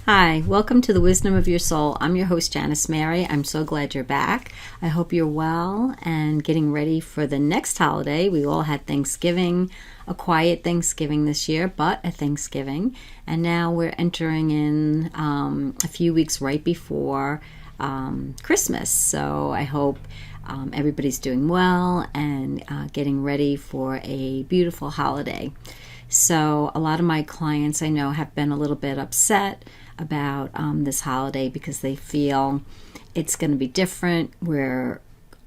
Hi, welcome to the Wisdom of Your Soul. I'm your host, Janice Mary. I'm so glad you're back. I hope you're well and getting ready for the next holiday. We all had Thanksgiving, a quiet Thanksgiving this year, but a Thanksgiving. And now we're entering in a few weeks right before Christmas. So I hope everybody's doing well and getting ready for a beautiful holiday. So a lot of my clients I know have been a little bit upset about this holiday because they feel it's going to be different. We're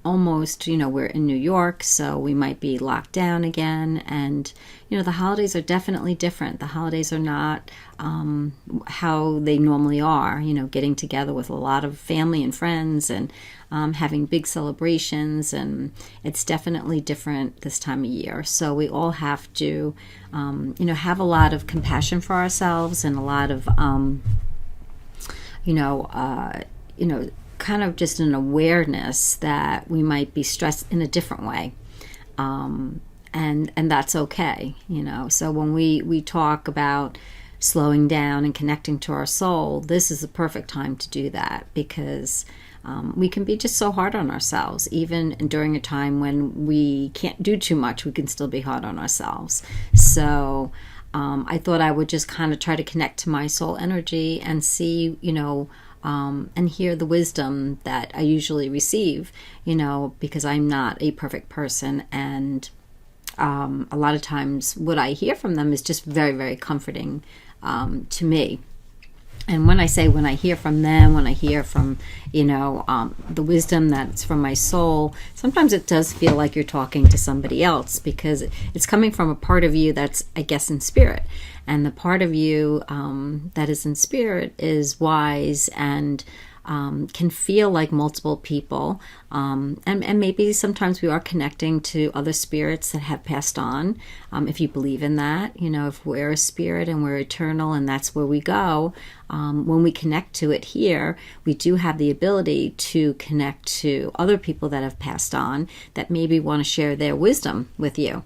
almost, we're in New York, so we might be locked down again. And, the holidays are definitely different. The holidays are not how they normally are, getting together with a lot of family and friends and having big celebrations. And it's definitely different this time of year. So we all have to, have a lot of compassion for ourselves and a lot of, kind of just an awareness that we might be stressed in a different way. And that's okay, So when we talk about slowing down and connecting to our soul, this is the perfect time to do that because we can be just so hard on ourselves. Even during a time when we can't do too much, we can still be hard on ourselves. So I thought I would just kind of try to connect to my soul energy and see, and hear the wisdom that I usually receive, because I'm not a perfect person. And a lot of times what I hear from them is just very, very comforting to me. And when I hear from them, when I hear from, the wisdom that's from my soul, sometimes it does feel like you're talking to somebody else because it's coming from a part of you that's, I guess, in spirit. And the part of you that is in spirit is wise and can feel like multiple people. And maybe sometimes we are connecting to other spirits that have passed on. If you believe in that, if we're a spirit and we're eternal and that's where we go, when we connect to it here, we do have the ability to connect to other people that have passed on that maybe want to share their wisdom with you.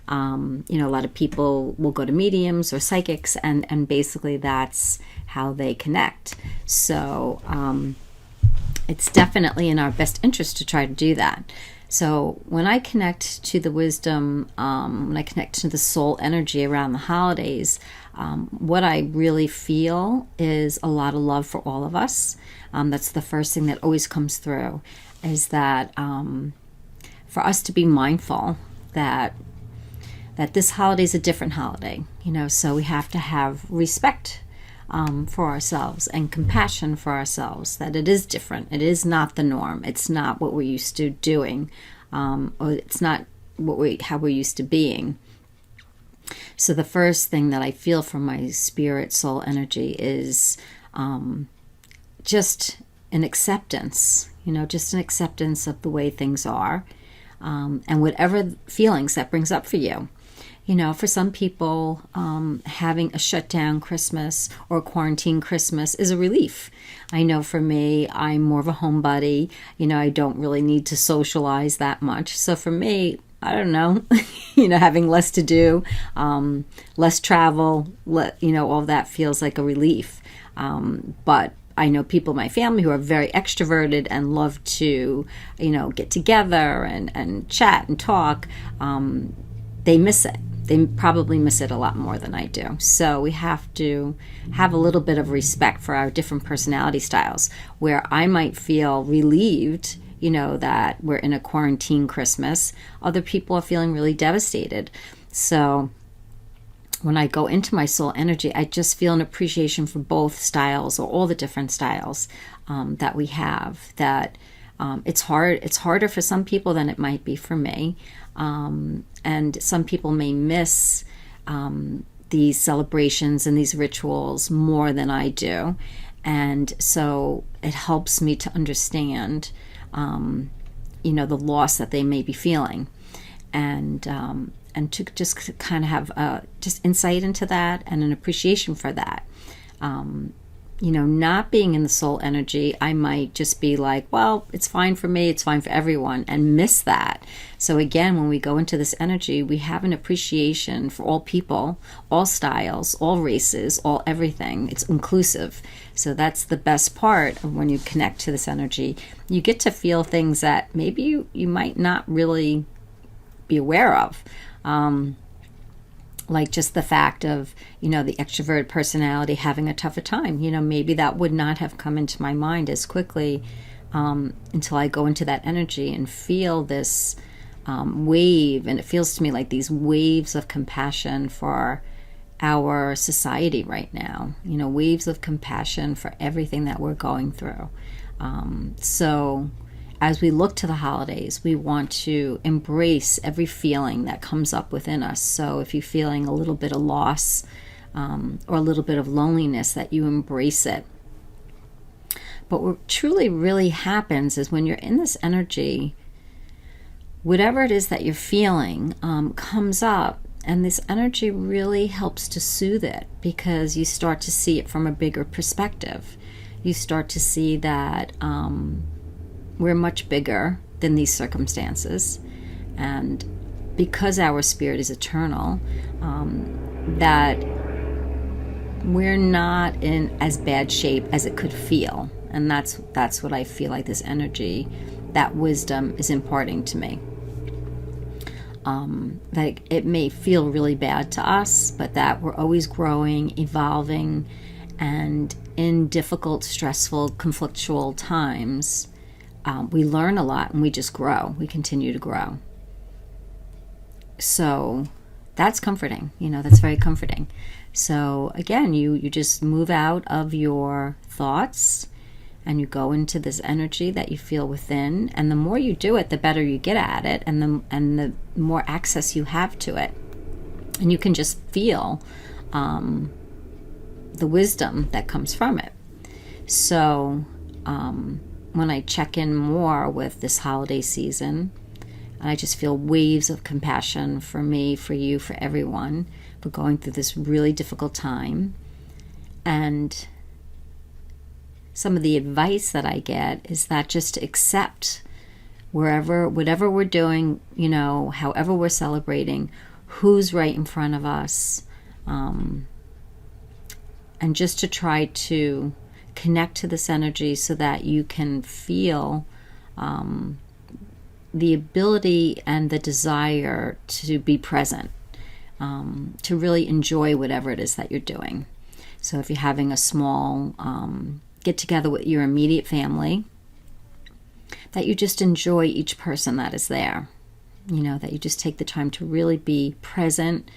A lot of people will go to mediums or psychics and basically that's how they connect. So it's definitely in our best interest to try to do that. So when I connect to the wisdom, when I connect to the soul energy around the holidays, what I really feel is a lot of love for all of us. That's the first thing that always comes through, is that for us to be mindful that this holiday is a different holiday, so we have to have respect for ourselves and compassion for ourselves, that it is different. It is not the norm. It's not what we're used to doing, or it's not how we're used to being. So the first thing that I feel from my spirit soul energy is just an acceptance, just an acceptance of the way things are, and whatever feelings that brings up for you. For some people, having a shutdown Christmas or quarantine Christmas is a relief. I know for me, I'm more of a homebody. I don't really need to socialize that much. So for me, I don't know, having less to do, less travel, all that feels like a relief. But I know people in my family who are very extroverted and love to, get together and chat and talk. They miss it. They probably miss it a lot more than I do. So we have to have a little bit of respect for our different personality styles, where I might feel relieved, that we're in a quarantine Christmas. Other people are feeling really devastated. So when I go into my soul energy, I just feel an appreciation for both styles, or all the different styles that we have. That it's harder for some people than it might be for me. And some people may miss these celebrations and these rituals more than I do. And so it helps me to understand, the loss that they may be feeling. And to just kind of have just insight into that and an appreciation for that. Not being in the soul energy, I might just be like, well, it's fine for me, it's fine for everyone, and miss that. So again, when we go into this energy, we have an appreciation for all people, all styles, all races, all everything. It's inclusive. So that's the best part of when you connect to this energy. You get to feel things that maybe you might not really be aware of. Like just the fact of, the extroverted personality having a tougher time. Maybe that would not have come into my mind as quickly until I go into that energy and feel this wave. And it feels to me like these waves of compassion for our society right now. Waves of compassion for everything that we're going through. So as we look to the holidays, we want to embrace every feeling that comes up within us. So if you're feeling a little bit of loss or a little bit of loneliness, that you embrace it. But what truly really happens is when you're in this energy, whatever it is that you're feeling comes up, and this energy really helps to soothe it, because you start to see it from a bigger perspective. You start to see that we're much bigger than these circumstances, and because our spirit is eternal, that we're not in as bad shape as it could feel. And that's what I feel like this energy, that wisdom is imparting to me. That it may feel really bad to us, but that we're always growing, evolving, and in difficult, stressful, conflictual times, we learn a lot and we just grow. We continue to grow. So that's comforting. That's very comforting. So again, you just move out of your thoughts and you go into this energy that you feel within. And the more you do it, the better you get at it, and the more access you have to it. And you can just feel the wisdom that comes from it. So when I check in more with this holiday season, I just feel waves of compassion for me, for you, for everyone. We're going through this really difficult time. And some of the advice that I get is that just to accept whatever we're doing, however we're celebrating, who's right in front of us, and just to try to connect to this energy so that you can feel the ability and the desire to be present, to really enjoy whatever it is that you're doing. So if you're having a small get together with your immediate family, that you just enjoy each person that is there. That you just take the time to really be present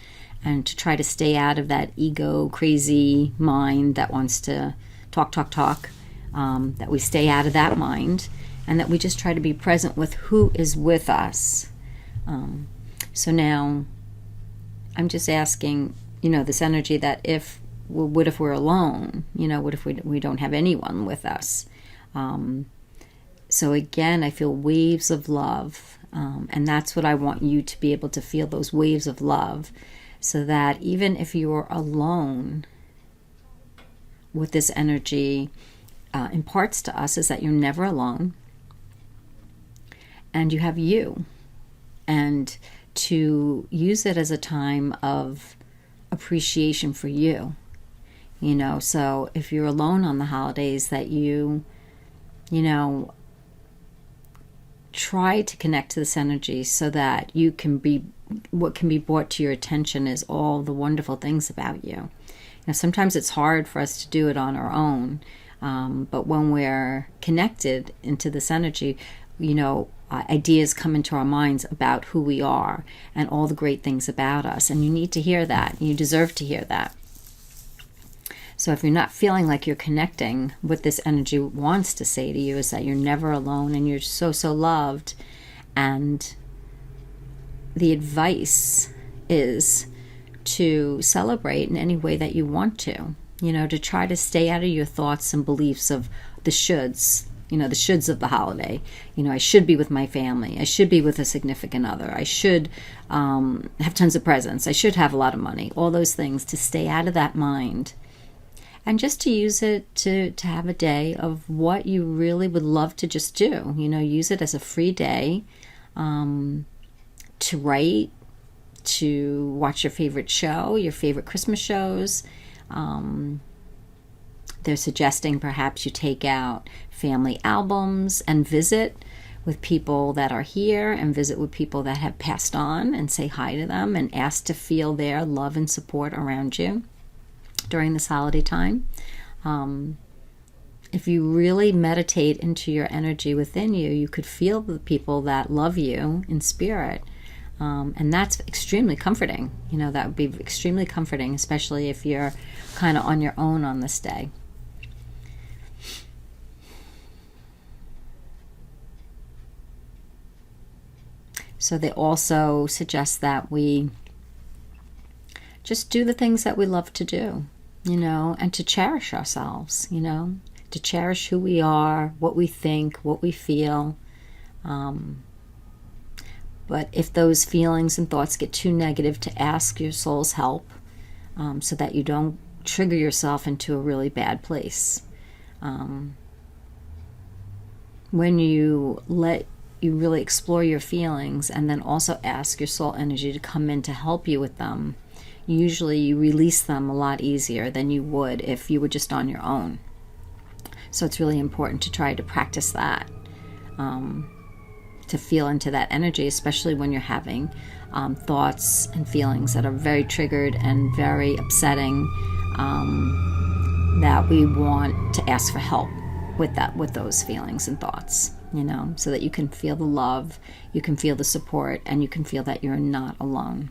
and to try to stay out of that ego crazy mind that wants to talk, that we stay out of that mind, and that we just try to be present with who is with us. So now I'm just asking, this energy that what if we're alone? What if we don't have anyone with us? So again, I feel waves of love, and that's what I want you to be able to feel, those waves of love, so that even if you're alone, what this energy imparts to us is that you're never alone, and you have you, and to use it as a time of appreciation for you. So if you're alone on the holidays, that you try to connect to this energy so that what can be brought to your attention is all the wonderful things about you. Sometimes it's hard for us to do it on our own, but when we're connected into this energy, ideas come into our minds about who we are and all the great things about us, and you need to hear that. You deserve to hear that. So if you're not feeling like you're connecting, what this energy wants to say to you is that you're never alone and you're so, so loved. And the advice is to celebrate in any way that you want to, to try to stay out of your thoughts and beliefs of the shoulds, the shoulds of the holiday. I should be with my family. I should be with a significant other. I should have tons of presents. I should have a lot of money. All those things, to stay out of that mind and just to use it to have a day of what you really would love to just do. Use it as a free day to write, to watch your favorite show, your favorite Christmas shows. They're suggesting perhaps you take out family albums and visit with people that are here and visit with people that have passed on and say hi to them and ask to feel their love and support around you during this holiday time. If you really meditate into your energy within you, you could feel the people that love you in spirit. And that's extremely comforting. That would be extremely comforting, especially if you're kind of on your own on this day. So they also suggest that we just do the things that we love to do, and to cherish ourselves, to cherish who we are, what we think, what we feel. But if those feelings and thoughts get too negative, to ask your soul's help so that you don't trigger yourself into a really bad place. When you really explore your feelings and then also ask your soul energy to come in to help you with them, usually you release them a lot easier than you would if you were just on your own. So it's really important to try to practice that, to feel into that energy, especially when you're having thoughts and feelings that are very triggered and very upsetting, that we want to ask for help with those feelings and thoughts, so that you can feel the love, you can feel the support, and you can feel that you're not alone.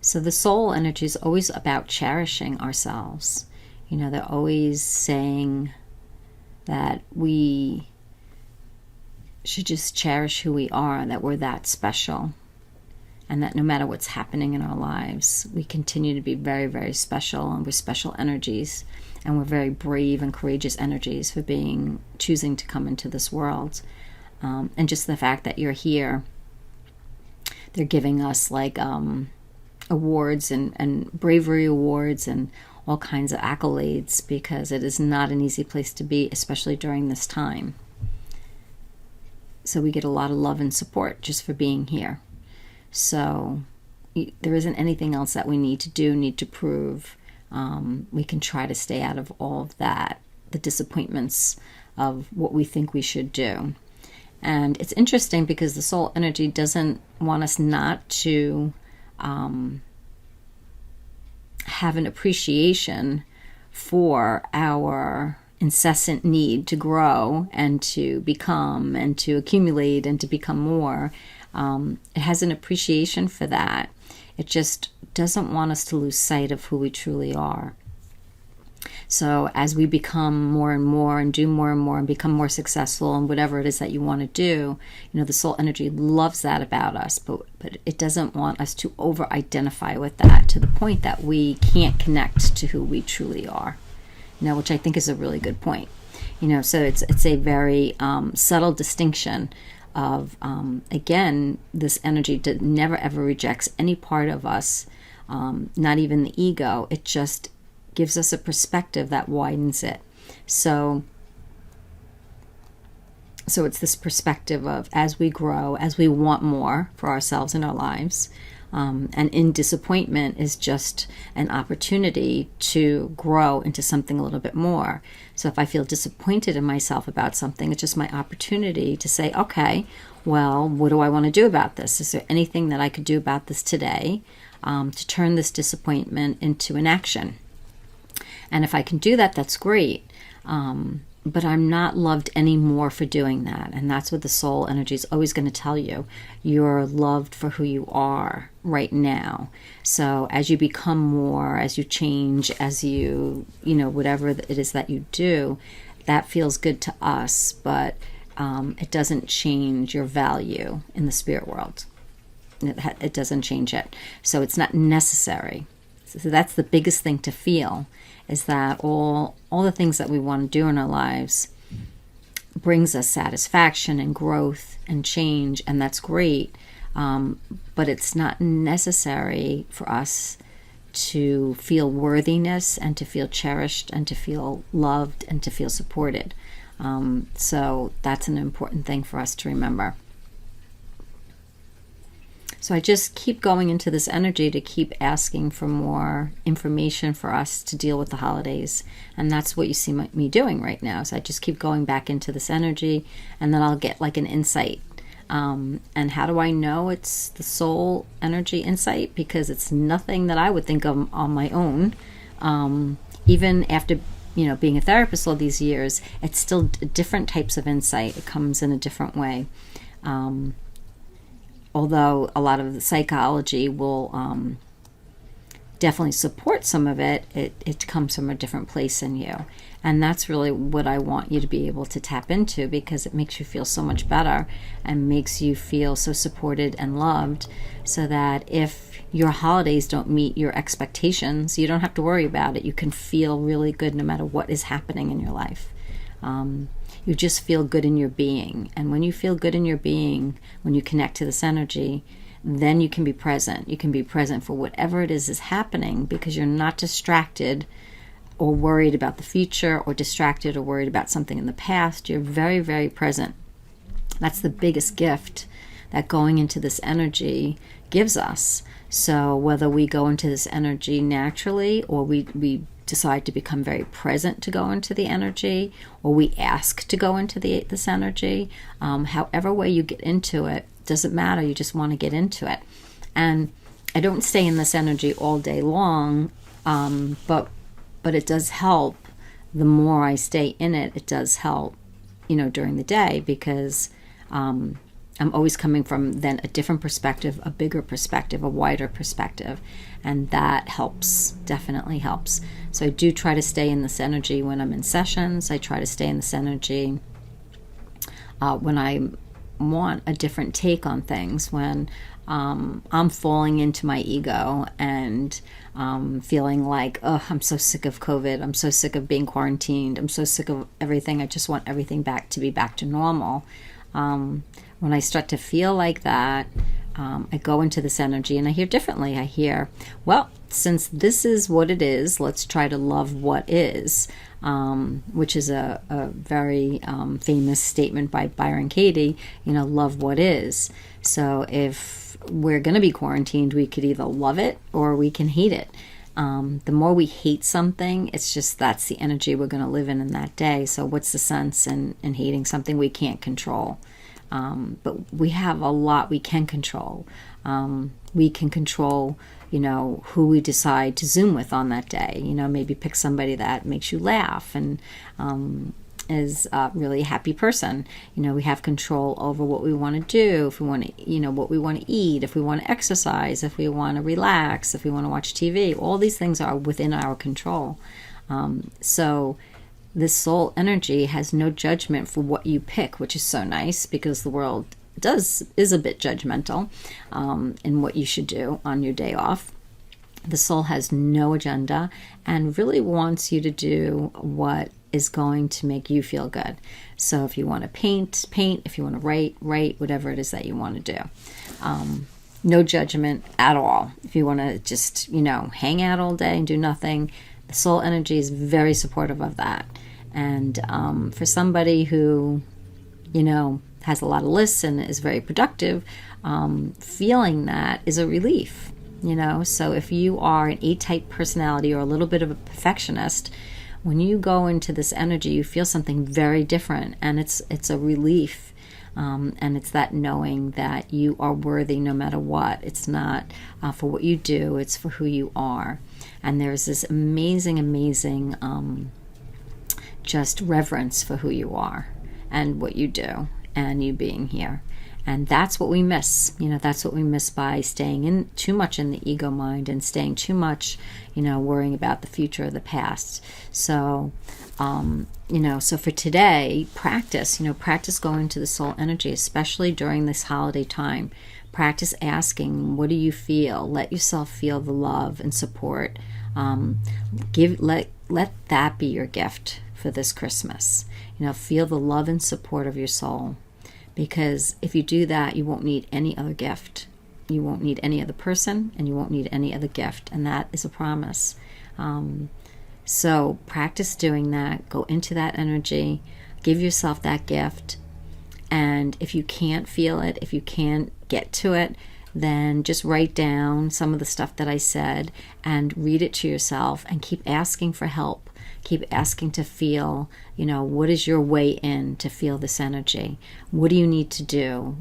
So the soul energy is always about cherishing ourselves. They're always saying that we should just cherish who we are, that we're that special, and that no matter what's happening in our lives, we continue to be very, very special, and we're special energies, and we're very brave and courageous energies for choosing to come into this world. And just the fact that you're here, they're giving us awards and bravery awards and all kinds of accolades, because it is not an easy place to be, especially during this time. So we get a lot of love and support just for being here. So there isn't anything else that we need to prove. We can try to stay out of all of that, the disappointments of what we think we should do. And it's interesting because the soul energy doesn't want us not to have an appreciation for our incessant need to grow and to become and to accumulate and to become more. It has an appreciation for that. It just doesn't want us to lose sight of who we truly are. So as we become more and more and do more and more and become more successful in whatever it is that you want to do, the soul energy loves that about us, but it doesn't want us to over-identify with that to the point that we can't connect to who we truly are, which I think is a really good point. So it's a very subtle distinction of, again, this energy never ever rejects any part of us, not even the ego. It just gives us a perspective that widens it. So it's this perspective of, as we grow, as we want more for ourselves and our lives, and in disappointment is just an opportunity to grow into something a little bit more. So if I feel disappointed in myself about something, it's just my opportunity to say, okay, well, what do I want to do about this? Is there anything that I could do about this today to turn this disappointment into an action? And if I can do that, that's great. But I'm not loved anymore for doing that. And that's what the soul energy is always going to tell you. You're loved for who you are right now. So as you become more, as you change, as you, whatever it is that you do, that feels good to us, but it doesn't change your value in the spirit world. It doesn't change it. So it's not necessary. So that's the biggest thing to feel, is that all the things that we want to do in our lives brings us satisfaction and growth and change, and that's great. but it's not necessary for us to feel worthiness and to feel cherished and to feel loved and to feel supported. So that's an important thing for us to remember. So I just keep going into this energy to keep asking for more information for us to deal with the holidays. And that's what you see me doing right now. So I just keep going back into this energy, and then I'll get like an insight. And how do I know it's the soul energy insight? Because it's nothing that I would think of on my own. Even after being a therapist all these years, it's still different types of insight. It comes in a different way. Although a lot of the psychology will definitely support some of it, it comes from a different place in you. And that's really what I want you to be able to tap into, because it makes you feel so much better and makes you feel so supported and loved, so that if your holidays don't meet your expectations, you don't have to worry about it. You can feel really good no matter what is happening in your life. You just feel good in your being. And when you feel good in your being, when you connect to this energy, then you can be present. You can be present for whatever it is happening, because you're not distracted or worried about the future, or distracted or worried about something in the past. You're very, very present. That's the biggest gift that going into this energy gives us. So whether we go into this energy naturally, or we decide to become very present to go into the energy, or we ask to go into this energy, however way you get into it, doesn't matter. You just want to get into it. And I don't stay in this energy all day long, but it does help. The more I stay in it, it does help, during the day, because I'm always coming from then a different perspective, a bigger perspective, a wider perspective, and that helps, definitely helps. So I do try to stay in this energy when I'm in sessions. I try to stay in this energy when I want a different take on things, when I'm falling into my ego and feeling like, I'm so sick of COVID. I'm so sick of being quarantined. I'm so sick of everything. I just want everything to be back to normal. When I start to feel like that, I go into this energy and I hear differently. I hear, well, since this is what it is, let's try to love what is, which is a very famous statement by Byron Katie, love what is. So if we're going to be quarantined, we could either love it or we can hate it. The more we hate something, it's just that's the energy we're going to live in that day. So what's the sense in hating something we can't control? But we have a lot we can control. We can control, who we decide to Zoom with on that day. Maybe pick somebody that makes you laugh and is a really happy person. We have control over what we want to do, if we want to, what we want to eat, if we want to exercise, if we want to relax, if we want to watch TV. All these things are within our control. So this soul energy has no judgment for what you pick, which is so nice, because the world is a bit judgmental in what you should do on your day off. The soul has no agenda and really wants you to do what is going to make you feel good. So if you want to paint. If you want to write, whatever it is that you want to do. No judgment at all. If you want to just, hang out all day and do nothing, the soul energy is very supportive of that. And for somebody who, has a lot of lists and is very productive, feeling that is a relief, So if you are an A-type personality or a little bit of a perfectionist, when you go into this energy, you feel something very different, and it's a relief. And it's that knowing that you are worthy no matter what. It's not for what you do, it's for who you are. And there's this amazing just reverence for who you are and what you do and you being here. And that's what we miss. That's what we miss by staying in too much in the ego mind and staying too much, worrying about the future or the past. So, so for today, practice going to the soul energy, especially during this holiday time. Practice asking, what do you feel? Let yourself feel the love and support. Let that be your gift for this Christmas. Feel the love and support of your soul. Because if you do that, you won't need any other gift. You won't need any other person, and you won't need any other gift. And that is a promise. So practice doing that. Go into that energy. Give yourself that gift. And if you can't feel it, if you can't get to it, then just write down some of the stuff that I said and read it to yourself and keep asking for help. Keep asking to feel, what is your way in to feel this energy? What do you need to do?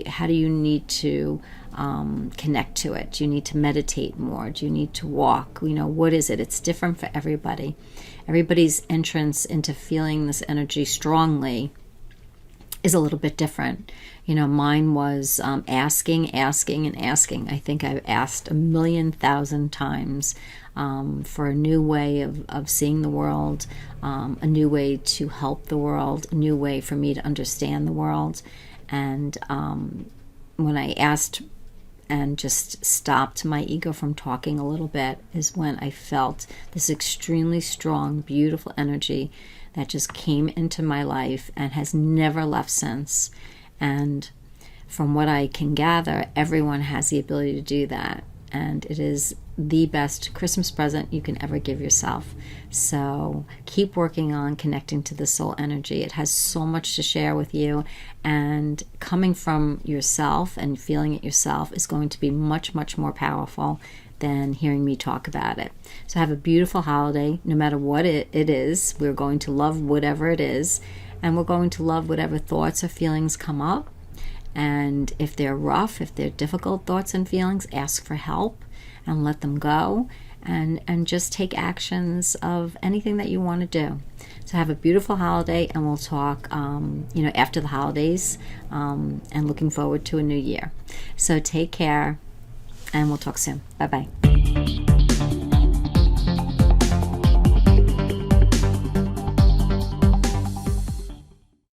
How do you need to connect to it? Do you need to meditate more? Do you need to walk? What is it? It's different for everybody. Everybody's entrance into feeling this energy strongly is a little bit different. Mine was asking. I think I've asked 1,000,000 times for a new way of seeing the world, a new way to help the world, a new way for me to understand the world. And when I asked and just stopped my ego from talking a little bit is when I felt this extremely strong, beautiful energy that just came into my life and has never left since. And from what I can gather, everyone has the ability to do that. And it is the best Christmas present you can ever give yourself. So keep working on connecting to the soul energy. It has so much to share with you. And coming from yourself and feeling it yourself is going to be much, much more powerful than hearing me talk about it. So have a beautiful holiday, no matter what it is. We're going to love whatever it is, and we're going to love whatever thoughts or feelings come up. And if they're rough, if they're difficult thoughts and feelings, ask for help and let them go, and just take actions of anything that you want to do. So have a beautiful holiday, and we'll talk after the holidays, and looking forward to a new year. So take care, and we'll talk soon. Bye-bye.